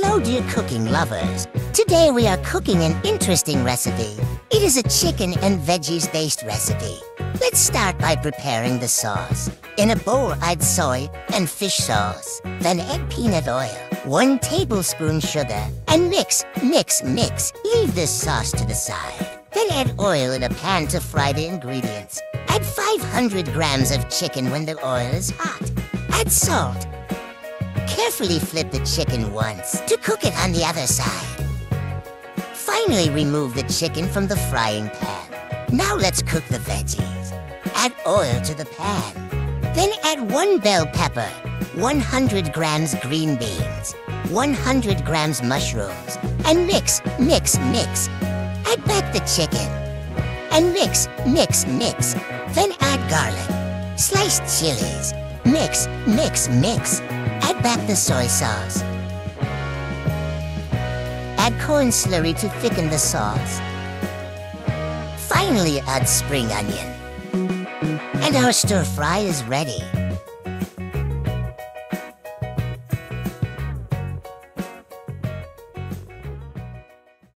Hello, dear cooking lovers. Today we are cooking an interesting recipe. It is a chicken and veggies-based recipe. Let's start by preparing the sauce. In a bowl, add soy and fish sauce. Then add peanut oil, 1 tablespoon sugar, and mix. Leave this sauce to the side. Then add oil in a pan to fry the ingredients. Add 500 grams of chicken when the oil is hot. Add salt. Carefully flip the chicken once to cook it on the other side. Finally, remove the chicken from the frying pan. Now let's cook the veggies. Add oil to the pan. Then add 1 bell pepper, 100 grams green beans, 100 grams mushrooms, and mix. Add back the chicken and mix. Then add garlic, sliced chilies, mix. Add back the soy sauce. Add corn slurry to thicken the sauce. Finally, add spring onion. And our stir fry is ready.